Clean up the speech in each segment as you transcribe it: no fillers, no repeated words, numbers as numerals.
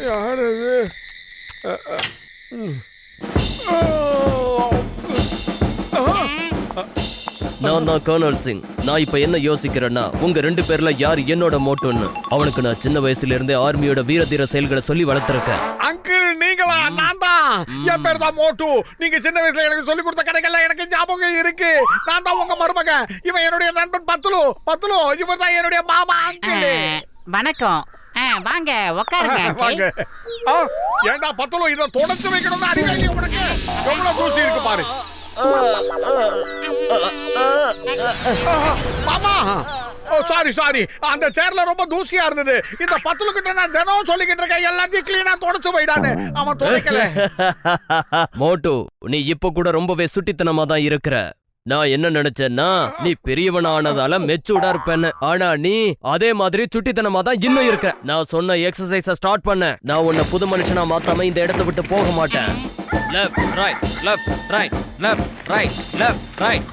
யார் அது? நான் தான் கர்னல் சிங். நான் இப்ப என்ன யோசிக்கிறேன்னா, உங்க 2 பேர்ல யார் என்னோட மோட்டோன்னு. அவனுக்கு நான் சின்ன வயசுல இருந்தே ஆர்மியோட வீரதீர செயல்களை சொல்லி வளர்த்திருக்கேன். அங்கிள் நீங்களா? நான் தான். என் பேர் தான் மோட்டு. நீங்க சின்ன வயசுல எனக்கு சொல்லி கொடுத்த கடைகள்ல எனக்கு ஞாபகம் இருக்கு. நான் தான் உங்க மருமகன். இவன் என்னுடைய நண்பன் பத்துலு. இவர் தான் என்னுடைய மாமா அங்கிள். வணக்கம். வாங்க உட்காருங்க. வாங்க. ஏண்டா பத்துலு, இதை தொடச்சு வைக்கணும்னு அறிவாங்க உனக்கு? எவ்வளவு தூசி இருக்கு பாரு. மாமா, சாரி, அந்த சேர்ல ரொம்ப தூசியா இருந்தது. இந்த பத்துல கிட்ட நான் தினம் சொல்லிக்கிட்டு இருக்கேன், எல்லாத்தையும் கிளீனா தொடச்சு போயிடானே. அவன் துடைக்கல. மோட்டு, நீ இப்ப கூட ரொம்பவே சுட்டித்தனமா தான் இருக்கிற. நான் என்ன நினைச்சேன்னா, நீ பெரியவன் ஆனதால மெச்சூர்டா இருப்பேன்னு. ஆனா நீ அதே மாதிரி சுட்டித்தனமா தான் இன்னும் இருக்க. நான் சொன்ன எக்ஸசைஸ ஸ்டார்ட் பண்ண. நான் உன்னை புது மனுஷனா மாத்தாம இந்த இடத்தை விட்டு போக மாட்டேன். Left right left right left right left right.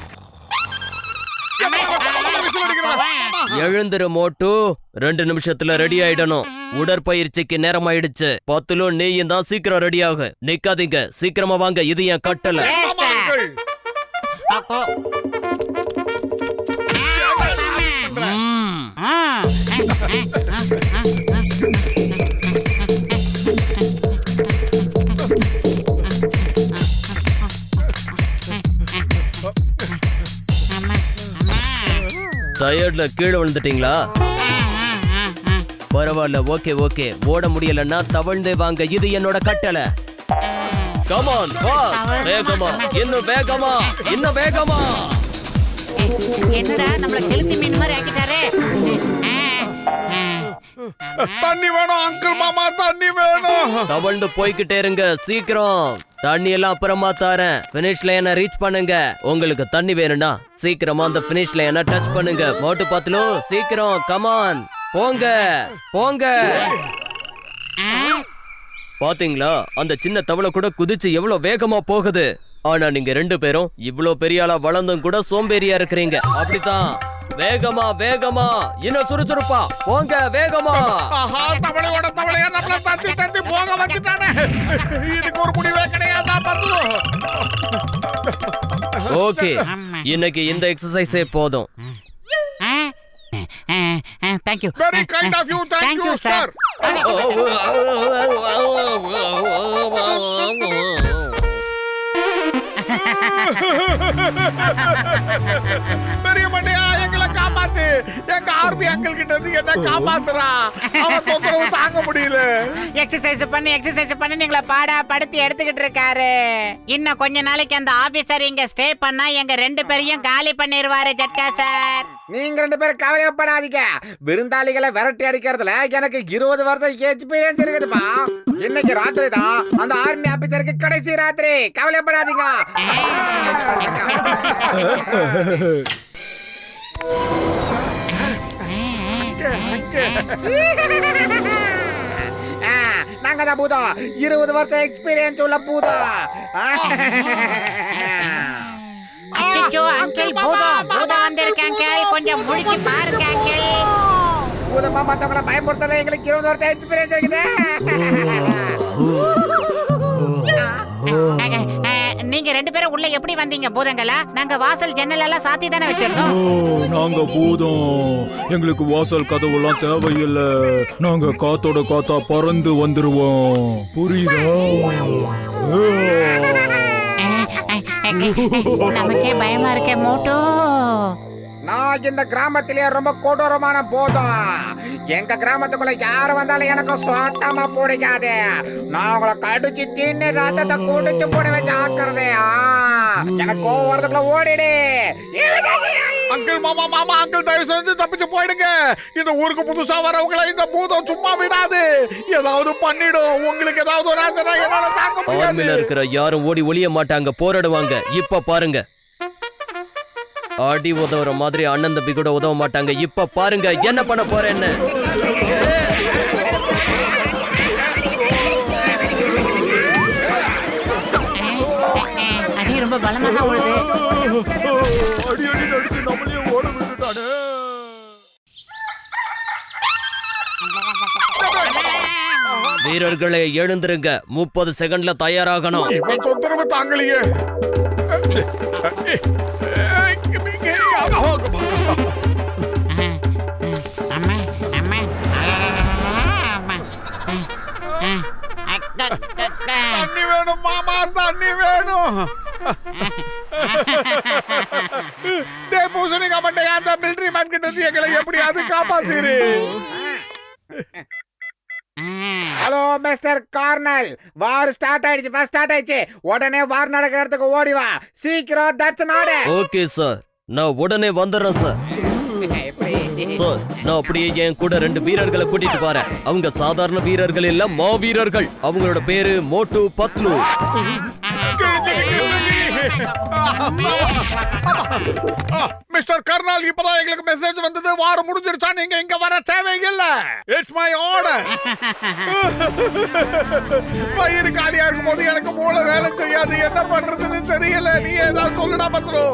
எழுந்திரு மோட்டு. 2 நிமிஷத்துல ரெடி ஆயிடணும். உடற்பயிற்சிக்கு நேரம் ஆயிடுச்சு. பத்துலும் நீயும் தான் சீக்கிரம் ரெடி ஆகு. நிக்காதீங்க, சீக்கிரமா வாங்க. இது என் கட்டளை. டயர்ட்ல கீழே விழுந்துட்டீங்களா? பரவாயில்ல, ஓகே. ஓட முடியலன்னா தவழ்ந்தே வாங்க. இது என்னோட கட்டளை. கம் ஆன், வேகமா, இன்னும் வேகமா. என்னடா நம்மள கெளுத்தி மீன் மாதிரி ஆக்கிட்டாரே. தண்ணி வேணும் அங்கிள். மாமா, தண்ணி வேணும். தவழ்ந்து போய்கிட்டே இருங்க, சீக்கிரம். தண்ணி எல்லாம் அப்புறமா தாரேன். பினிஷ் லைனை ரீச் பண்ணுங்க. உங்களுக்கு தண்ணி வேணும்னா சீக்கிரமா அந்த பினிஷ் லைனை டச் பண்ணுங்க. மோட்டு பத்துலு, சீக்கிரம், கமான், போங்க. பாத்தீங்களா, அந்த சின்ன தவளை கூட குதிச்சு எவ்வளவு வேகமா போகுது. ஆனா நீங்க 2 பேரும் இவ்ளோ பெரிய ஆளா வளர்ந்தும் கூட சோம்பேறியா இருக்கிறீங்க. அப்படித்தான். வேகமா, இன்னும் சுறுசுறுப்பா போங்க, வேகமா. தவளையா நம்மள தத்தி போக வச்சுட்டானே. இதுக்கு ஒரு முடிவே கிடையாதா பத்துலு? ஓகே, இன்னைக்கு இந்த எக்ஸசைஸே போதும். Thank you. Very kind of you. Thank you, sir. பெரிய மண்டையா, எங்களை காப்பாத்து. எங்க ஆர்மி அங்கிள் கிட்ட இருந்து என்ன காப்பாத்துறா. அவன் தொந்தரவு தாங்க முடியல. எக்ஸசைஸ் பண்ணி நீங்கள பாடா படுத்தி எடுத்துக்கிட்டு இருக்காரு. இன்னும் கொஞ்ச நாளைக்கு அந்த ஆபீசர் இங்க ஸ்டே பண்ணா எங்க 2 பேரையும் காலி பண்ணிடுவாரு ஜட்கா சார். நீங்க 2 பேரும் கவலைப்படாதீங்க. விருந்தாளிகளை விரட்டி அடிக்கிறதுல எனக்கு 20 வருஷம் எக்ஸ்பீரியன்ஸ் இருக்குதுப்பா. இன்னைக்கு ராத்திரி தான் அந்த ஆர்மி ஆபீசருக்கு கடைசி ராத்திரி. கவலைப்படாதீங்க. நாங்க தான் பூதம். 20 வருஷம் எக்ஸ்பீரியன்ஸ் உள்ள பூதம். அச்சோ அங்கிள், பூதம் வந்திருக்காங்க. கொஞ்சம் முழிச்சு பாருங்க அங்கிள். பூதமா மத்தவங்கள பயமுறுத்தல எங்களுக்கு 20 வருஷம் எக்ஸ்பீரியன்ஸ் இருக்குது. நீங்க 2 பேரும் உள்ள எப்படி வந்தீங்க பூதங்களா? நாங்க வாசல் ஜன்னல் எல்லாம் சாத்தி தானே வச்சிருந்தோம். நாங்க பூதம். எங்களுக்கு வாசல் கதவுலாம் தேவையில்லை. நாங்க காத்தோட காத்தா பறந்து வந்துருவோம். புரியுதா? நமக்கே பயமா இருக்கே மோட்டோ. நான் இந்த கிராமத்திலேயே ரொம்ப கொடூரமான பூதம். எங்க கிராமத்துக்குள்ள யாரு வந்தாலும் எனக்கு சுத்தமா பிடிக்காது. நான் உங்களை கடிச்சு தின்னு ரத்தத்தை குடிச்சு போடுவே. ஜாக்கிரதை. எனக்கு கோவம் வரதுக்குள்ள ஓடிடு. அங்கிள், மாமா அங்கிள், தயவு செஞ்சு தப்பிச்சு போயிடுங்க. இந்த ஊருக்கு புதுசா வரவங்களை இந்த பூதம் சும்மா விடாது. ஏதாவது பண்ணிடும். உங்களுக்கு ஏதாவது ஒரு ஆசை என்னால தாங்க முடியாது. ஆர்மில இருக்கிற யாரும் ஓடி ஒளிய மாட்டாங்க, போராடுவாங்க. இப்ப பாருங்க, அடி உதவுற மாதிரி அண்ணன் தம்பி கூட உதவ மாட்டாங்க. இப்ப பாருங்க என்ன பண்ண போறேன்னு. அடி ரொம்ப பலமா தான் ஓடுது. அடி நடிச்சு நம்மளையும் ஓட விட்டுட்டானே. வீரர்களே எழுந்திருங்க, 30 செகண்ட்ல தயாராகணும். இவன் தொந்தரவு தாங்கலையே. அம்மா அம்மா அம்மா தண்ணி வேணும் மாமா, தண்ணி வேணும். டேய் பூசணிக்கா மண்டையா, அந்த மிலிட்டரி மேன் கிட்ட இருந்து எங்களை எப்படியாவது காப்பாத்திரு. Hello mister Cornell, war start ஆயிடுச்சு. உடனே வார் நடக்கிற இடத்துக்கு ஓடி வா சீக்கிரம். தட்ஸ் நாட் ஓகே சார், நான் உடனே வந்துடுறேன் சார். சார், நான் அப்படியே என் கூட 2 வீரர்களை கூட்டிட்டு வரேன். அவங்க சாதாரண வீரர்கள் இல்ல, மாவீரர்கள். அவங்களோட பேரு மோட்டு பத்லு. மிஸ்டர் கர்னல், இப்பதான் எங்களுக்கு மெசேஜ் வந்தது, வாரம் முடிஞ்சிருச்சா, நீங்க இங்க வர தேவையில்லை. It's my order. வயிறு காலியா இருக்கும் போது எனக்கு மூளை வேலை செய்யாது, என்ன பண்றதுன்னு தெரியல. நீ ஏதாவது சொல்லுடா பத்லு.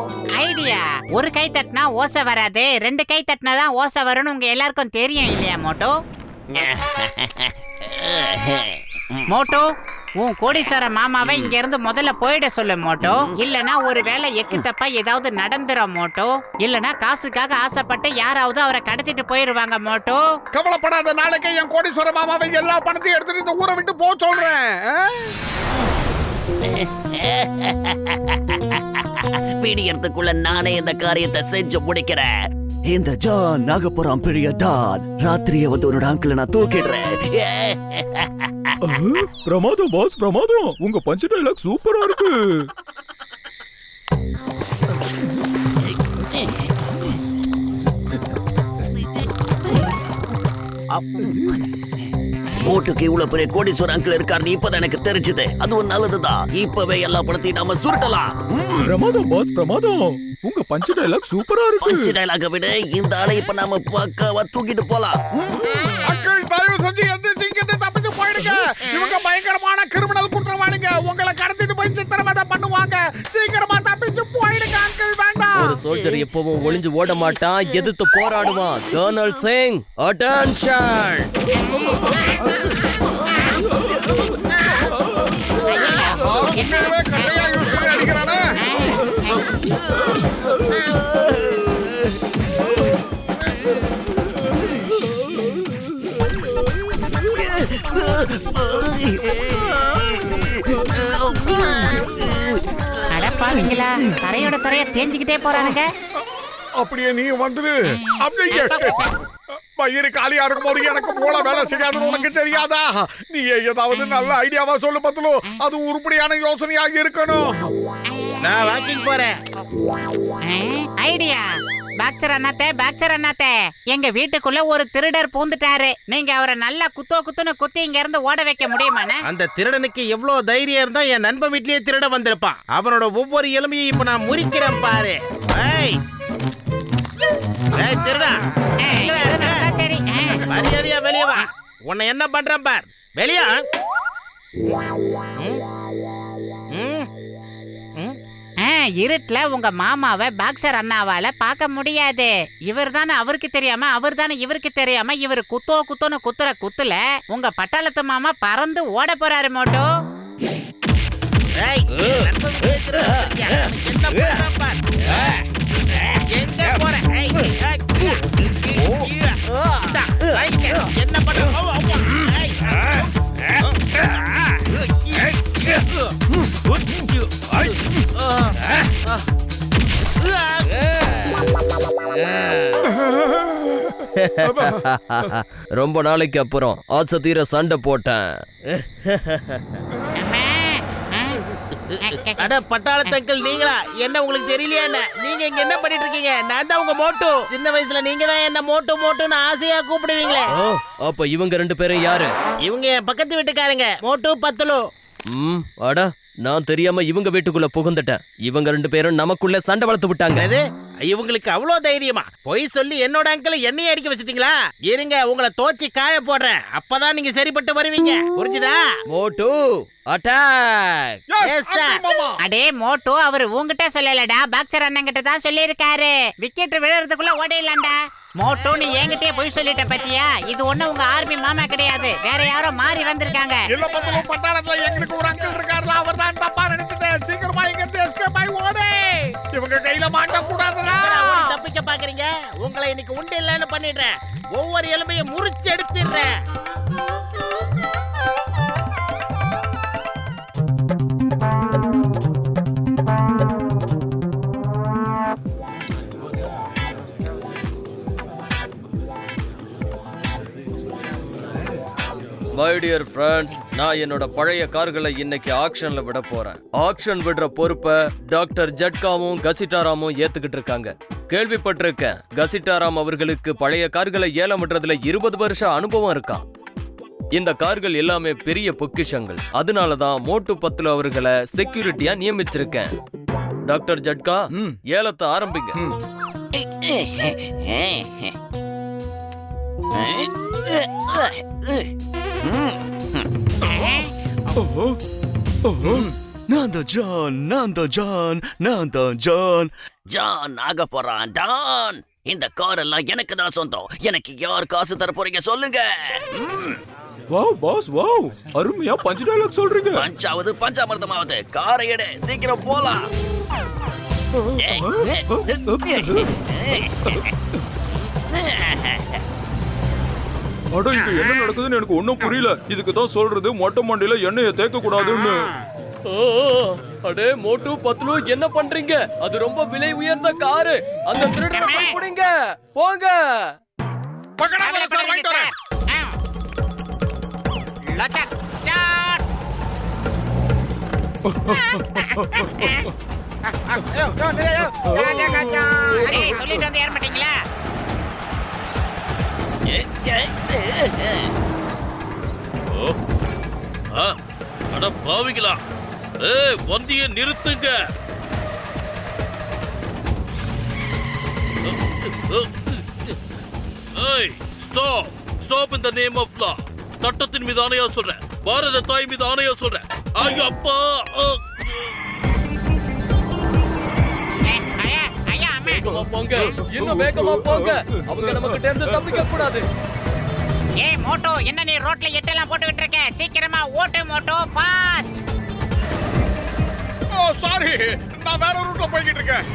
ஐடியா. ஒரு கை தட்டினா ஓசை வராது, 2 கை தட்டினா தான் ஓசை வரும்னு உங்க எல்லாருக்கும் தெரியும் இல்லையா மோட்டோ? மோட்டோ, உன் கோடீஸ்வர மாமாவை இங்க இருந்து முதல்ல போயிட சொல்லு மோட்டோ. இல்லனா ஒரு வேளை எக்கு தப்பா ஏதாவது நடந்துரும் மோட்டோ. இல்லனா காசுக்காக ஆசைப்பட்டு யாராவது அவரை கடத்திட்டு போயிருவாங்க மோட்டோ. கவலைப்படாத, நாளைக்கு என் கோடீஸ்வர மாமாவை எல்லா பணத்தையும் எடுத்துட்டு இந்த ஊரை விட்டு போக சொல்றேன். விடியறதுக்குள்ள நானே இந்த காரியத்தை செஞ்சு முடிக்கிறேன். இந்த ஜான் நாகப்புறம் பெரிய டான், ராத்திரியே வந்து உன்னோட அங்கிள நான் தூக்கிடுறேன். பிரமாதம் பாஸ், பிரமாதம். உங்க பஞ்ச் டைலாக் சூப்பரா இருக்கு. மோட்டுக்கு இவ்வளவு பெரிய கோடீஸ்வரர் அங்கிள் இருக்காருன்னு இப்பதான் எனக்கு தெரிஞ்சது. அதுவும் நல்லதுதான். இப்பவே எல்லா பணத்தையும் நாம சுருட்டலாம். பிரமாதம் பாஸ், பிரமாதம். உங்க பஞ்ச் டைலாக் சூப்பரா இருக்கு. பஞ்ச் டைலாக விட இந்த ஆளை இப்ப நாம பக்காவா தூக்கிட்டு போலாம். மக்கள் தயவு செஞ்சு எந்திரிச்சு இங்கிருந்து தப்பிச்சு போயிடுங்க. இவங்க பயங்கரமான கிரிமினல் குற்றவாளிங்க. உங்களை கடத்திட்டு போய் சித்திரவதை பண்ணுவாங்க. சீக்கிரமா தப்பிச்சு போயிடுங்க அங்கிள், வேண்டாம். ஒரு சோல்ஜர் எப்பவும் ஒளிஞ்சு ஓட மாட்டான், எதிர்த்து போராடுவான். Kernel Singh, attention. உண்மையிலே கட்டையா யூஸ் பண்ணி அடிக்கிறானே. அடப்பாவீங்களா, தரையோட தரைய தேஞ்சிக்கிட்டே போறானுங்க. அப்படியே நீ வந்துரு. அப்படியே வயிறு காலியா இருக்கும் போது எனக்கு மூளை வேலை செய்யாதுன்னு உனக்கு தெரியாதா? நீ ஏதாவது நல்ல ஐடியாவா சொல்லு பத்லு. அது உருப்படியான யோசனையாக இருக்கணும். நான் வாக்கிங் போறேன். ஐடியா. பாக்ஸர் அண்ணாத்தே, எங்க வீட்டுக்குள்ள ஒரு திருடர் பூந்துட்டாரு. நீங்க அவரை நல்லா குத்துன்னு குத்தி இங்க இருந்து ஓட வைக்க முடியுமாண்ணே? அந்த திருடனுக்கு எவ்வளவு தைரியம் இருந்தா என் நண்பன் வீட்லயே திருட வந்திருப்பான். அவனோட ஒவ்வொரு எலும்பையும் இப்ப நான் முறிக்கிறேன் பாரு. ஏய் திருடா, சரி, மரியாதையா வெளியே வா. உன்னை என்ன பண்றேன் பார். வெளியா இருட்டுல உங்க மாமாவை பாக்ஸர் அண்ணாவால பார்க்க முடியாது. இவர் தானே அவருக்கு தெரியாம, அவர் தானே இவருக்கு தெரியாம, இவர் குத்துன்னு குத்துற குத்துல உங்க பட்டாளத்து மாமா பறந்து ஓட போறாரு மோட்டோ. என்ன பண்றேன் பார். எங்க போற? என்ன பண்ற? ரொம்ப நாளைக்கு அப்புறம் ஆசை தீர சண்டை போட்டேன். அட பட்டாளத்தங்கள் நீங்களா? என்ன உங்களுக்கு தெரியலையா? என்ன நீங்க இங்க என்ன பண்ணிட்டு இருக்கீங்க? நான் தான் உங்க மோட்டு. சின்ன வயசுல நீங்க தான் என்ன மோட்டுன்னு ஆசையா கூப்பிடுவீங்களே. அப்ப இவங்க 2 பேரும் யாரு? இவங்க என் பக்கத்து வீட்டுக்காரங்க, மோட்டு பத்லு. அட, நான் தெரியாம இவங்க வீட்டுக்குள்ள புகுந்துட்டேன். இவங்க 2 பேரும் நமக்குள்ள சண்டை வளர்த்து விட்டாங்க. இவங்களுக்கு அவ்வளவு தைரியமா போய் சொல்லி என்னோட அங்கிள் என்னைய அடிக்க வச்சிட்டீங்களா? இருங்க, உங்களை தோச்சி காய போடுறேன். அப்பதான் நீங்க சரிப்பட்டு வருவீங்க. புரிஞ்சுதா? மோட்டு அட்டாக். Yes sir. அடே மோட்டோ, அவர் உங்ககிட்ட சொல்லலடா, பாக்ஸர் அண்ணன் கிட்ட தான் சொல்லியிருக்காரு. விக்கெட் விழுறதுக்குள்ள ஓடிடலாம்டா. மோட்டோ நீ என்கிட்டயே போய் சொல்லிட்ட பத்தியா? இது ஒண்ணு உங்க ஆர்மி மாமா கிடையாது, வேற யாரோ மாறி வந்திருக்காங்க. இல்ல பத்தலு, பட்டாளத்துல எங்களுக்கு ஒரு அங்கிள் இருக்காருல, அவர் தான் தப்பா நினைச்சிட்டேன். சீக்கிரமா இங்க இருந்து எஸ்கேப் ஆகி ஓடு. இவங்க கையில மாட்ட கூடாதுடா. ஓடி தப்பிக்க பாக்குறீங்க? உங்களை இன்னைக்கு உண்டு இல்லைன்னு பண்ணிடுறேன். ஒவ்வொரு எலும்பையும் முறிச்சு எடுத்துடுறேன். மை டியர் ஃப்ரெண்ட்ஸ், நான் என்னோட பழைய கார்களை இன்னைக்கு ஆக்ஷன்ல விட போறேன். ஆக்ஷன் விடுற பொறுப்பை டாக்டர் ஜட்காவும் கசிட்டாராமும் ஏத்துக்கிட்டு இருக்காங்க. கேள்விப்பட்டிருக்கேன், கசிட்டாராம் அவர்களுக்கு பழைய கார்களை ஏலம் விடுறதுல 20 வருஷம் அனுபவம் இருக்கான். இந்த கார்கள் எல்லாமே பெரிய பொக்கிஷங்கள். அதனாலதான் மோட்டு பத்துலு அவர்களை செக்யூரிட்டியா நியமிச்சிருக்கேன். டாக்டர் ஜட்கா, ஏலத்தை ஆரம்பிங்க. நான் தான் ஜான் ஆக போறான். டான், இந்த கார் எல்லாம் எனக்கு தான் சொந்தம். எனக்கு யார் காசு தர போறீங்க சொல்லுங்க. வாவ் பாஸ், வாவ், அருமையா பஞ்ச் டயலாக் சொல்றீங்க. பஞ்சாவது பஞ்சாமிர்தமாவது, காரை எடு, சீக்கிரம் போலாம். அட, இங்க என்ன நடக்குதுன்னு எனக்கு ஒண்ணும் புரியல. இதுக்கு தான் சொல்றது மொட்டை மண்டையில எண்ணெயை தேக்க கூடாதுன்னு. அடே மோட்டு பத்லு, என்ன பண்றீங்க? அது ரொம்ப விலை உயர்ந்த காரு. அந்த திருடனை போய் புடிங்க. போங்க. பக்கத்துல சார், வாங்கிட்டு வரேன். லோச்சக் ஸ்டார்ட். அரே, சொல்லிட்டு வந்து ஏற மாட்டீங்களா? அட பாவிங்களா, வண்டியை நிறுத்துங்க. Stop in the name of law. சட்டத்தின் மீது ஆணையா சொல்றேன், பாரத தாய் மீது ஆணையா சொல்றேன். ஐயோ அப்பா. ஐயா, ஐயா, அம்மா. வேகமா போங்க, இன்னும் வேகமா போங்க. அவங்க நம்ம கிட்ட இருந்து தப்பிக்க கூடாது. ஏய் மோட்டோ, என்ன நீ ரோட்ல எட்டெல்லாம் போட்டுக்கிட்டு இருக்க? சீக்கிரமா ஓட்டு மோட்டோ, ஃபாஸ்ட். ஓ சாரி, நான் வேற ரூட்ல போய்கிட்டு இருக்கேன்.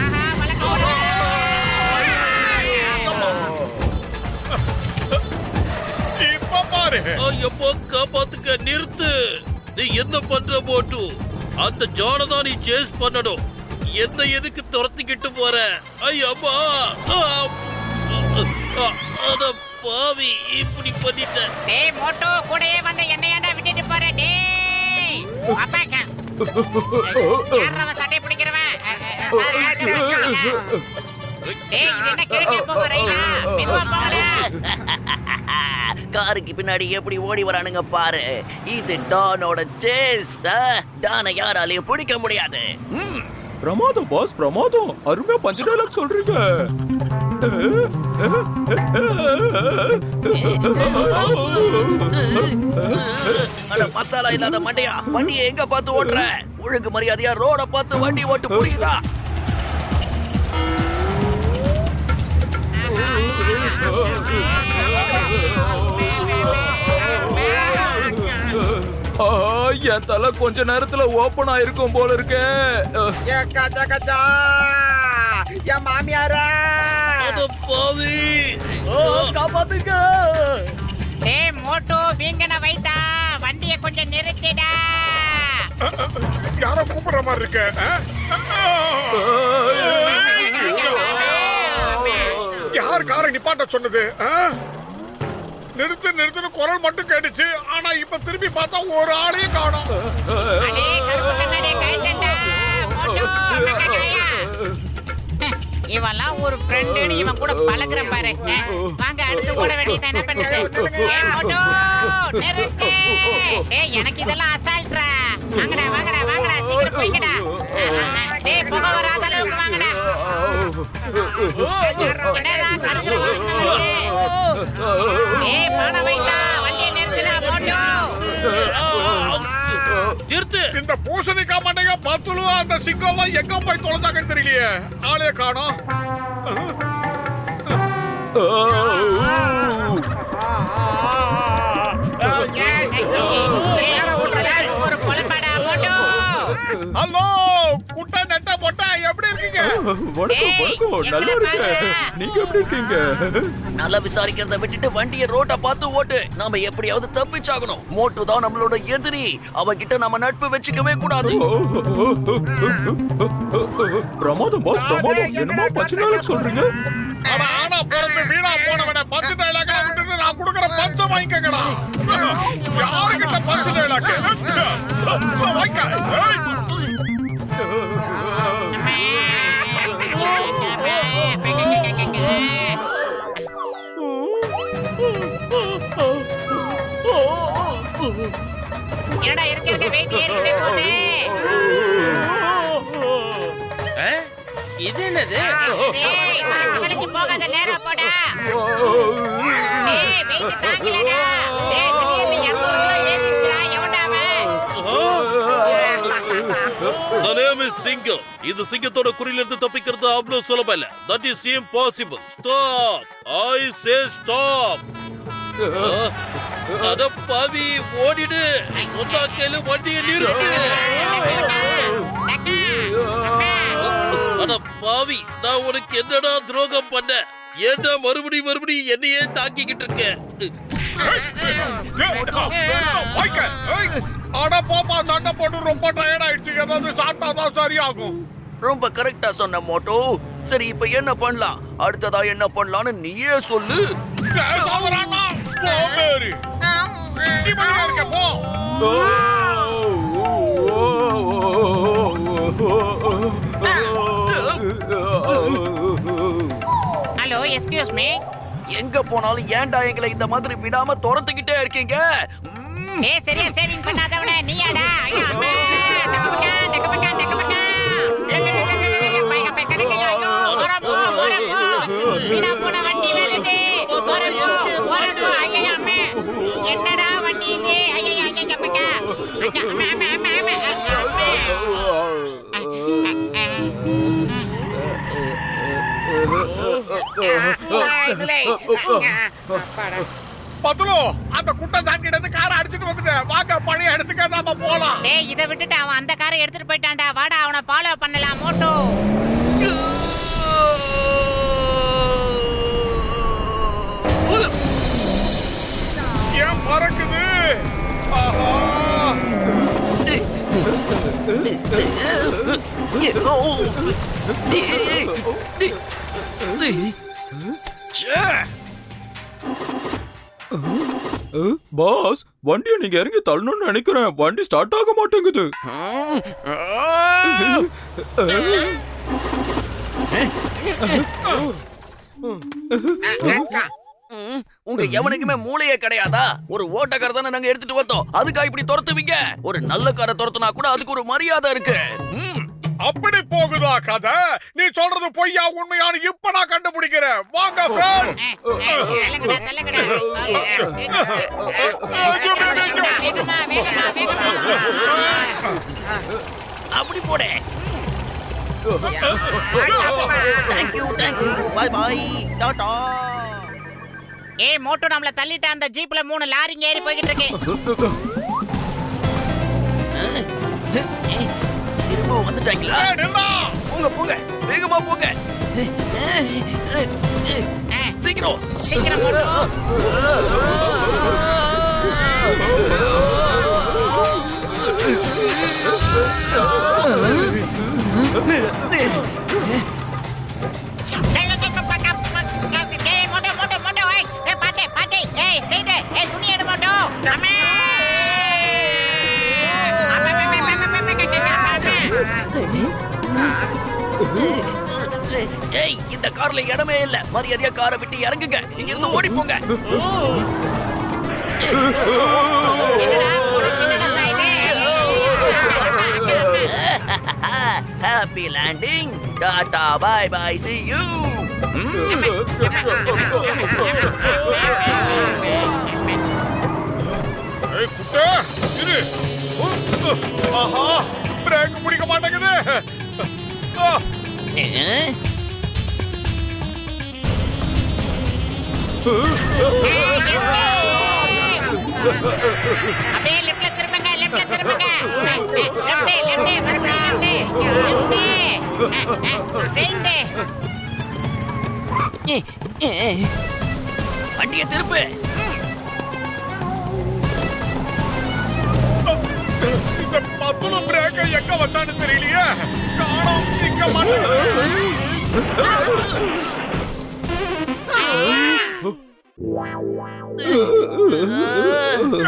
ஆஹா, வலக்கு இப்ப பாரு. எப்போ காப்பாத்துக்க, நிறுத்து. நீ என்ன பண்ற மோட்டு? அந்த ஜானை தான் நீ சேஸ் பண்ணணும். என்ன எதுக்கு துரத்திக்கிட்டு போற? ஐயப்பா, அட பாவி, இப்படி பண்ணிட்ட. டேய் மோட்டோ, கூடயே வந்த என்னையாண்டா விட்டுட்டு போற? டேய் அப்பாக்கா, யாரவ சட்டை பிடிக்கிறவன்? டேய், இது என்ன கிழக்கே போக ரயிலா? மெதுவா போங்கடா. காருக்கு பின்னாடி எப்படி ஓடி வரானுங்க பாரு. இது டானோட சேஸ். டானை யாராலையும் பிடிக்க முடியாது. பிரமாதம் பாஸ், பிரமாதம். அருமையா பஞ்ச் டயலாக் சொல்றீங்க. அட மசாலா இல்லாத மண்டையா, வண்டியை எங்க பார்த்து ஓட்டுற? ஒழுங்கு மரியாதையா ரோட பார்த்து வண்டி ஓட்டு, புரியுதா? என் தலை கொஞ்ச நேரத்துல ஓபன் ஆயிருக்கும் போல இருக்கு. என் மாமியாரா, அட பாவி. காப்பாத்துங்க. டேய் மோட்டோ, வீங்கன வைத்தா வண்டியை கொஞ்சம் நிறுத்திடா. யாரோ கூப்பிடுற மாதிரி இருக்கு. யார் காரை நிப்பாட்ட சொன்னது? நிறுத்து நிறுத்துன்னு குரல் மட்டும் கேட்டுச்சு. ஆனா இப்ப திரும்பி பார்த்தா ஒரு ஆளையும் காணோம். அடே கருப்பு கண்ணாடியை கழட்டண்டா மோட்டோ, பக்கக்காயா. இவெல்லாம் ஒரு ஃப்ரெண்டுன்னு இவன் கூட பழகுறேன் பாரு. வாங்க, அடுத்து ஓட வேண்டியது என்ன பண்றது? ஏய் மோட்டோ, நிறுத்து. டேய், எனக்கு இதெல்லாம் அசால்ட்ரா. வாங்கடா வாங்கடா வாங்கடா, சீக்கிரம் போய்ங்கடா. டேய், புகை வராத அளவுக்கு வாங்கடா. என்னடா கருங்குற வாசனை வருது? டேய், பானை வைத்தா வண்டியை நிறுத்துடா மோட்டோ. நிறுத்து இந்த பூசணிக்கா மண்டைங்க பத்துலு அந்த சிங்கம்லாம் எங்க போய் தொலைஞ்சாங்கன்னு தெரியலையே. ஆளே காணோம். ஒரு புலம்படா மோட்டு. ஹலோ குட்டை நெட்ட பொட்டை எப்படி இருக்கீங்க? வணக்கம் வணக்கம், நல்லா இருக்கேன். நீங்க எப்படி இருக்கீங்க? நல்லா விசாரிக்கிறத விட்டுட்டு வண்டியை ரோட்ட பார்த்து ஓட்டு. நாம எப்படியாவது தப்பிச்சாகணும். மோட்டு தான் நம்மளோட எதிரி. அவகிட்ட நம்ம நட்பு வச்சுக்கவே கூடாது. பிரமாதம் பாஸ், பிரமாதம். என்னமோ பச்சை நாளைக்கு சொல்றீங்க? ஆனா ஆனா பிறந்து வீணா போனவன பஞ்சு டைலாக் விட்டுட்டு நான் கொடுக்குற பஞ்சம் வாங்கிக்கடா. யாருக்கிட்ட பஞ்சு டைலாக் வாங்கிக்க. என்னடா இருக்க வெயிட் ஏறிட்டே போகுது. இது என்னது? டேய் வளைஞ்சு போகாத, நேரா போடா. டேய் வெயிட் தாங்கலடா. டேய் திடீர்னு 200 கிலோ ஏறிடுச்சுடா. எவன்டா அவன்? The name is சிங்கம். இந்த சிங்கத்தோட குறியில இருந்து தப்பிக்கிறது அவ்வளவு சுலபம் இல்ல. That is impossible. Stop. I say stop. அட பாவி, ஓடிடு. ஒன்னா கேளு, வண்டியை நிறுத்து. அட பாவி, நான் உனக்கு என்னடா துரோகம் பண்ண? ஏன்டா மறுபடியும் என்னையே தாக்கிக்கிட்டு இருக்க? ஆனா போப்பா, சண்டை போட்டு ரொம்ப டயர்ட் ஆயிடுச்சு. ஏதாவது சாப்பிட்டாதான் சரியாகும். ரொம்ப கரெக்டா சொன்ன மோட்டோ. சரி, இப்ப என்ன பண்ணலாம்? அடுத்ததா என்ன பண்ணலாம்னு நீயே சொல்லு. சாவரானா சோம்பேறி. நீ வெளியே இருக்க போ. Hello, excuse me. எங்க போனாலும் ஏன்டா எங்களை இந்த மாதிரி விடாம துரத்துக்கிட்டே இருக்கீங்க? டேய் சரியா சேவிங் பண்ணாதவனே நீயாடா? ஐயா அம்மா, டக்க பக்கா. பைக கணக்கையா? ஐயோ, ஓரப்போ. வீணா போன வண்டி வருது. ஓரப்போ. ஐயா அம்மா, என்னடா வண்டி இது? ஐயா பக்கா. பத்துலு, அந்த குட்டை தாங்கிட்டு காரை அடிச்சிட்டு வந்துட்டேன். வாங்க பழைய இடத்துக்கு நாம போலாம். டேய் இதை விட்டுட்டு அவன் அந்த காரை எடுத்துட்டு போயிட்டான்டா. வாடா அவனை ஃபாலோ பண்ணலாம் மோட்டோ. ஏன் பறக்குது? ஆஹா. பாஸ், வண்டியை நீங்க இறங்கி தள்ளணும்னு நினைக்கிறேன். வண்டி ஸ்டார்ட் ஆக மாட்டேங்குது. உங்க எவனுக்குமே மூளையே கிடையாதா? ஒரு ஓட்டக்கார தானே நாங்க எடுத்துட்டு வந்தோம். அதுக்கா இப்படி துரத்துவீங்க? ஒரு நல்ல காரை துரத்துனா கூட அதுக்கு ஒரு மரியாதை இருக்கு. அப்படி போகுதா கதை? நீ சொல்றது பொய்யா உண்மையான இப்ப நான் கண்டுபிடிக்கிறேன். வாங்க ஃப்ரெண்ட்ஸ். தள்ளுங்கடா. அப்படி போடே. தேங்க்யூ. Bye bye. டாடா. ஏய் மோட்டோ, நம்மள தள்ளிட்ட அந்த ஜீப்ல 3 லாரிங்க ஏறி போய்கிட்டு இருக்கு. திரும்ப வந்துட்டாங்களா? போங்க, வேகமா போங்க. சீக்கிரம் மோட்டோ. ஏய், இந்த கார்ல இடமே இல்ல. மரியாதையா காரை விட்டு இறங்குங்க. இங்க இருந்து ஓடி போங்க. Happy landing. Tata, bye bye, see you. ஏய் குட்டை, இரு. ஆஹா பிரேக் பிடிக்க மாட்டேங்குது. ஆ, அப்படியே லெஃப்ட்ல திரும்புங்க, லெஃப்ட்ல திரும்புங்க. Left straight. வண்டியை திருப்பு. இந்த பத்துல பிரேக்க எங்க வச்சான்னு தெரியலையே. காணோம், நிக்க மாட்டேங்குது.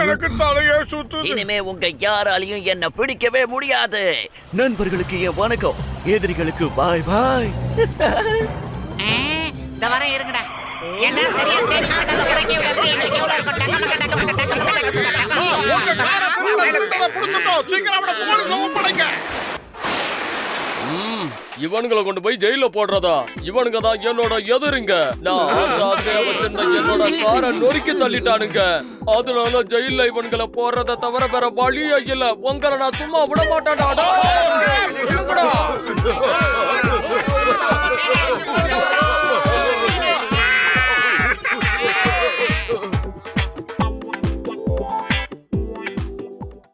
எனக்கு தலையே சுத்துது. இனிமே உங்க யாராலையும் என்ன பிடிக்கவே முடியாது. நண்பர்களுக்கு என் வணக்கம், எதிரிகளுக்கு பாய் பாய். இந்த வர இருங்கடா. என்ன சரியா சேவிங் பண்ணாத உனக்கு எவ்வளவு இருக்கு, எங்களுக்கு எவ்வளவு இருக்கும்? டக்கு உங்க காரை திருடனை புடிச்சிட்டோம். சீக்கிரம் அவனை போலீஸ்ல ஒப்படைங்க. இவனுங்களை கொண்டு போய் ஜெயில போடுறதா? இவனுங்க தான் என்னோட எதிரிங்க. நான் ஆசையா வச்சிருந்த என்னோட காரை நொறுக்கி தள்ளிட்டானுங்க. அதனால ஜெயில இவன்களை போடுறத தவிர வேற வழியே இல்ல. உங்களை நான் சும்மா விட மாட்டேன்டா.